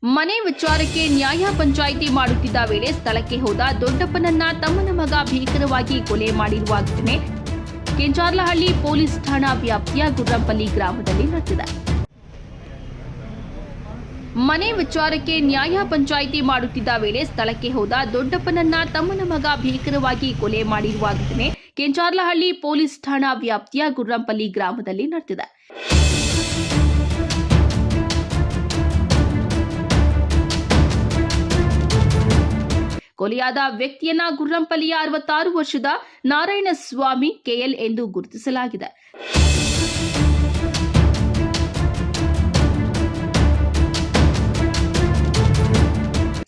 ಮನೆ ವಿಚಾರಕ್ಕೆ ನ್ಯಾಯ ಪಂಚಾಯಿತಿ ಮಾಡುತ್ತಿದ್ದ ವೇಳೆ ಸ್ಥಳಕ್ಕೆ ಹೋದ ದೊಡ್ಡಪ್ಪನನ್ನ ತಮ್ಮನ ಮಗ ಭೀಕರವಾಗಿ ಕೊಲೆ ಮಾಡಿರುವ ಘಟನೆ ಕೆಂಚಾರ್ಲಹಳ್ಳಿ ಪೊಲೀಸ್ ಠಾಣಾ ವ್ಯಾಪ್ತಿಯ ಗುರ್ರಂಪಲ್ಲಿ ಗ್ರಾಮದಲ್ಲಿ ನಡೆದಿದೆ. ಮನೆ ವಿಚಾರಕ್ಕೆ ನ್ಯಾಯ ಪಂಚಾಯಿತಿ ಮಾಡುತ್ತಿದ್ದ ವೇಳೆ ಸ್ಥಳಕ್ಕೆ ಹೋದ ದೊಡ್ಡಪ್ಪನನ್ನ ತಮ್ಮನ ಮಗ ಭೀಕರವಾಗಿ ಕೊಲೆ ಮಾಡಿರುವ ಘಟನೆ ಕೆಂಚಾರ್ಲಹಳ್ಳಿ ಪೊಲೀಸ್ ಠಾಣಾ ವ್ಯಾಪ್ತಿಯ ಗುರ್ರಂಪಲ್ಲಿ ಗ್ರಾಮದಲ್ಲಿ ನಡೆದಿದೆ. ಕೊಲೆಯಾದ ವ್ಯಕ್ತಿಯನ್ನ ಗುರ್ರಂಪಲ್ಲಿಯ 66 ವರ್ಷದ ನಾರಾಯಣಸ್ವಾಮಿ ಕೆಎಲ್ ಎಂದು ಗುರುತಿಸಲಾಗಿದೆ.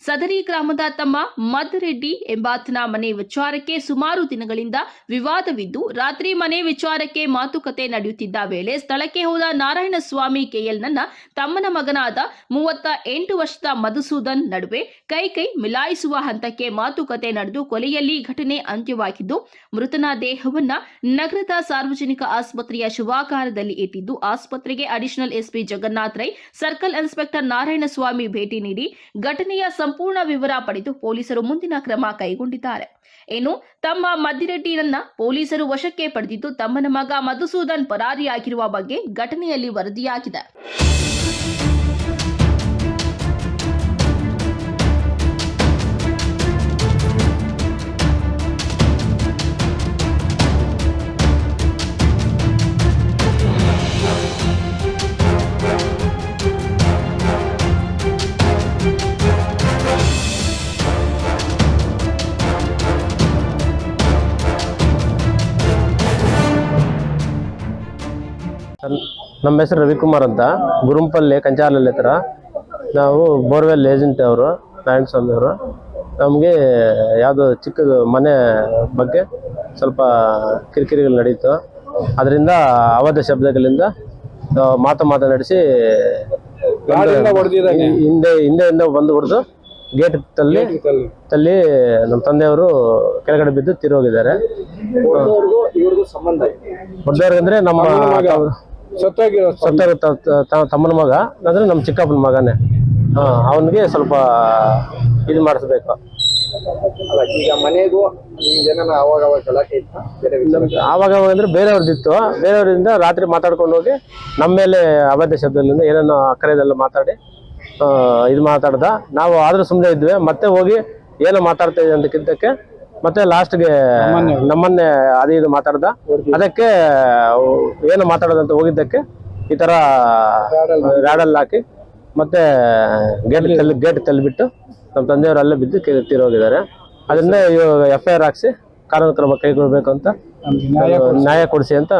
ಸದರಿ ಗ್ರಾಮದ ತಮ್ಮ ಮದರೆಡ್ಡಿ ಎಂಬಾತನ ಮನೆ ವಿಚಾರಕ್ಕೆ ಸುಮಾರು ದಿನಗಳಿಂದ ವಿವಾದವಿದ್ದು, ರಾತ್ರಿ ಮನೆ ವಿಚಾರಕ್ಕೆ ಮಾತುಕತೆ ನಡೆಯುತ್ತಿದ್ದ ವೇಳೆ ಸ್ಥಳಕ್ಕೆ ಹೋದ ನಾರಾಯಣಸ್ವಾಮಿ ಕೆಎಲ್ನನ್ನ ತಮ್ಮನ ಮಗನಾದ 38 ವರ್ಷದ ಮಧುಸೂದನ್ ನಡುವೆ ಕೈ ಮಿಲಾಯಿಸುವ ಹಂತಕ್ಕೆ ಮಾತುಕತೆ ನಡೆದು ಕೊಲೆಯಲ್ಲಿ ಘಟನೆ ಅಂತ್ಯವಾಗಿದ್ದು, ಮೃತನ ದೇಹವನ್ನ ನಗರದ ಸಾರ್ವಜನಿಕ ಆಸ್ಪತ್ರೆಯ ಶವಾಗಾರದಲ್ಲಿ ಇಟ್ಟಿದ್ದು, ಆಸ್ಪತ್ರೆಗೆ additional SP Jagannath Rai, circle inspector Narayanaswamy ಭೇಟಿ ನೀಡಿ ಘಟನೆಯ ಸಂಪೂರ್ಣ ವಿವರ ಪಡೆದು ಪೊಲೀಸರು ಮುಂದಿನ ಕ್ರಮ ಕೈಗೊಂಡಿದ್ದಾರೆ. ಇನ್ನು ತಮ್ಮ ಮದ್ದಿರೆಡ್ಡಿಯನ್ನ ಪೊಲೀಸರು ವಶಕ್ಕೆ ಪಡೆದಿದ್ದು, ತಮ್ಮನ ಮಗ ಮಧುಸೂದನ್ ಪರಾರಿಯಾಗಿರುವ ಬಗ್ಗೆ ಘಟನೆಯಲ್ಲಿ ವರದಿಯಾಗಿದೆ. ನಮ್ಮ ಹೆಸರು ರವಿಕುಮಾರ್ ಅಂತ, ಗುರುಂಪಲ್ಲಿ ಕಂಚಾಲಲ್ಲಿ ಹತ್ರ. ನಾವು ಬೋರ್ವೆಲ್ ಏಜೆಂಟ್ ಅವರು, ನಾರಾಯಣಸ್ವಾಮಿ ಅವರು. ನಮಗೆ ಯಾವುದೋ ಚಿಕ್ಕದು ಮನೆ ಬಗ್ಗೆ ಸ್ವಲ್ಪ ಕಿರಿಕಿರಿಗಳು ನಡೀತು. ಅದರಿಂದ ಅವಾದ ಶಬ್ದಗಳಿಂದ ಮಾತನಾಡಿಸಿ ಹಿಂದೆ ಬಂದು ಹೊಡೆದು ಗೇಟ್ ತಲ್ಲಿ ನಮ್ಮ ತಂದೆಯವರು ಕೆಳಗಡೆ ಬಿದ್ದು ತೀರೋಗಿದ್ದಾರೆ. ಹೊಡೆದವ್ರಿಗಂದ್ರೆ ನಮ್ಮ ತಮ್ಮನ ಮಗ ಅಂದ್ರೆ ನಮ್ಮ ಚಿಕ್ಕಪ್ಪನ ಮಗನೇ. ಅವನಿಗೆ ಸ್ವಲ್ಪ ಇದು ಮಾಡಿಸ್ಬೇಕು. ಈಗ ಮನೆಗೂ ಆವಾಗ ಅಂದ್ರೆ ಬೇರೆಯವ್ರದ್ದಿತ್ತು. ಬೇರೆಯವರಿಂದ ರಾತ್ರಿ ಮಾತಾಡ್ಕೊಂಡು ಹೋಗಿ ನಮ್ಮ ಮೇಲೆ ಅವಾಚ್ಯ ಶಬ್ದದಿಂದ ಏನೇನೋ ಅಕ್ಕರೆದೆಲ್ಲ ಮಾತಾಡಿ ಇದು ಮಾತಾಡ್ದ. ನಾವು ಆದ್ರೂ ಸುಮ್ಮನೆ ಇದ್ವಿ. ಮತ್ತೆ ಹೋಗಿ ಏನೋ ಮಾತಾಡ್ತಾ ಇದೆ ಅಂತಕ್ಕಿಂತಕ್ಕೆ ಮತ್ತೆ ಲಾಸ್ಟ್ಗೆ ನಮ್ಮನ್ನೇ ಅದು ಇದು ಮಾತಾಡ್ದ. ಅದಕ್ಕೆ ಏನು ಮಾತಾಡೋದಂತ ಹೋಗಿದ್ದಕ್ಕೆ ಈ ತರ ರಾಡಲ್ಲಿ ಹಾಕಿ ಮತ್ತೆ ಗೇಟ್ ತಳ್ಳಿಬಿಟ್ಟು ನಮ್ಮ ತಂದೆಯವರು ಅಲ್ಲೇ ಬಿದ್ದು ತೀರೋಗಿದ್ದಾರೆ. ಅದನ್ನೇ FIR ಹಾಕ್ಸಿ ಕಾನೂನು ಕ್ರಮ ಕೈಗೊಳ್ಬೇಕು ಅಂತ, ನ್ಯಾಯ ಕೊಡಿಸಿ ಅಂತ.